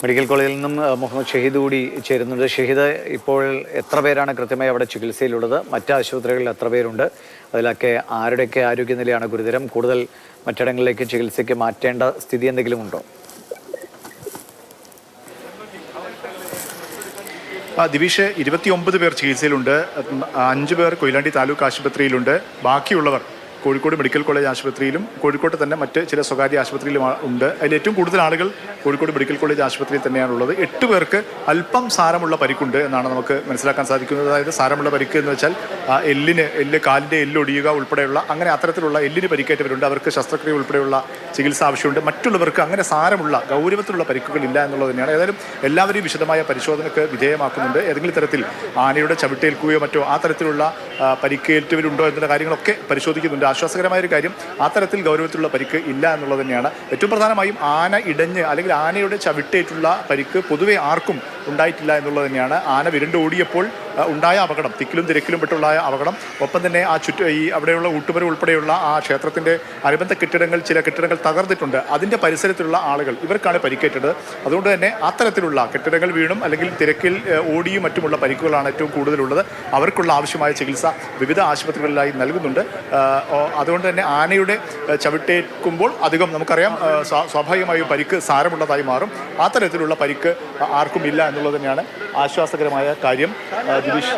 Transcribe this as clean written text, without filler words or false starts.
Medical കോളേജിൽ നിന്നും മുഹമ്മദ് ഷഹീദ് കൂടി ചേരുന്നുണ്ട്. ഷഹീദ്, ഇപ്പോൾ എത്ര പേരാണ് കൃത്യമായി അവിടെ ചികിത്സയിലുള്ളത്? മറ്റ് ആശുപത്രികളിൽ എത്ര പേരുണ്ട്? അതിലൊക്കെ ആരുടെയൊക്കെ ആരോഗ്യനിലയാണ് ഗുരുതരം? കൂടുതൽ മറ്റിടങ്ങളിലേക്ക് ചികിത്സയ്ക്ക് മാറ്റേണ്ട സ്ഥിതി എന്തെങ്കിലും ഉണ്ടോ? ദിവിഷ്, 29 പേർ ചികിത്സയിലുണ്ട്. 5 പേർ കൊയിലാണ്ടി താലൂക്ക് ആശുപത്രിയിലുണ്ട്. ബാക്കിയുള്ളവർ കോഴിക്കോട് മെഡിക്കൽ കോളേജ് ആശുപത്രിയിലും കോഴിക്കോട്ട് തന്നെ മറ്റ് ചില സ്വകാര്യ ആശുപത്രിയിലും ഉണ്ട്. അതിൽ ഏറ്റവും കൂടുതൽ ആളുകൾ കോഴിക്കോട് മെഡിക്കൽ കോളേജ് ആശുപത്രിയിൽ തന്നെയാണുള്ളത്. 8 പേർക്ക് അല്പം സാരമുള്ള പരിക്കുണ്ട് എന്നാണ് നമുക്ക് മനസ്സിലാക്കാൻ സാധിക്കുന്നത്. അതായത് സാരമുള്ള പരിക്ക് എന്ന് വെച്ചാൽ കാലിൻ്റെ എല്ലൊടിയുക ഉൾപ്പെടെയുള്ള അങ്ങനെ അത്തരത്തിലുള്ള എല്ലിന് പരിക്കേറ്റവരുണ്ട്. അവർക്ക് ശസ്ത്രക്രിയ ഉൾപ്പെടെയുള്ള ചികിത്സ ആവശ്യമുണ്ട്. മറ്റുള്ളവർക്ക് അങ്ങനെ സാരമുള്ള ഗൗരവത്തിലുള്ള പരിക്കുകൾ ഇല്ല എന്നുള്ളത് തന്നെയാണ്. ഏതായാലും എല്ലാവരെയും വിശദമായ പരിശോധനയ്ക്ക് വിധേയമാക്കുന്നുണ്ട്. ഏതെങ്കിലും തരത്തിൽ ആനയുടെ ചവിട്ടേൽക്കുകയോ മറ്റോ ആ തരത്തിലുള്ള പരിക്കേറ്റവരുണ്ടോ എന്നുള്ള കാര്യങ്ങളൊക്കെ പരിശോധിക്കുന്നുണ്ട്. ആശ്വാസകരമായൊരു കാര്യം, ആ തരത്തിൽ ഗൗരവത്തിലുള്ള പരിക്ക് ഇല്ല എന്നുള്ളത് തന്നെയാണ്. ഏറ്റവും പ്രധാനമായും ആന ഇടഞ്ഞ് അല്ലെങ്കിൽ ആനയുടെ ചവിട്ടേറ്റുള്ള പരിക്ക് പൊതുവെ ആർക്കും ഉണ്ടായിട്ടില്ല എന്നുള്ളത് തന്നെയാണ്. ആന വിരണ്ട് ഓടിയപ്പോൾ ഉണ്ടായ അപകടം, തിക്കിലും തിരക്കിലും പെട്ടുണ്ടായ അപകടം, ഒപ്പം തന്നെ ആ അവിടെയുള്ള ഊട്ടുപുര ഉൾപ്പെടെയുള്ള ആ ക്ഷേത്രത്തിൻ്റെ അനുബന്ധ ചില കെട്ടിടങ്ങൾ തകർന്നിട്ടുണ്ട്. അതിൻ്റെ പരിസരത്തുള്ള ആളുകൾ, ഇവർക്കാണ് പരിക്കേറ്റത്. അതുകൊണ്ട് തന്നെ അത്തരത്തിലുള്ള കെട്ടിടങ്ങൾ വീണും അല്ലെങ്കിൽ തിരക്കിൽ ഓടിയും മറ്റുമുള്ള പരിക്കുകളാണ് ഏറ്റവും കൂടുതലുള്ളത്. അവർക്കുള്ള ആവശ്യമായ ചികിത്സ വിവിധ ആശുപത്രികളിലായി നൽകുന്നുണ്ട്. അതുകൊണ്ട് തന്നെ ആനയുടെ ചവിട്ടേൽക്കുമ്പോൾ അധികം നമുക്കറിയാം സ്വാഭാവികമായും പരിക്ക് സാരമുള്ളതായി മാറും. ആ തരത്തിലുള്ള പരിക്ക് ആർക്കും ഇല്ല എന്നുള്ളത് തന്നെയാണ് ആശ്വാസകരമായ കാര്യം. ദിവിഷ്.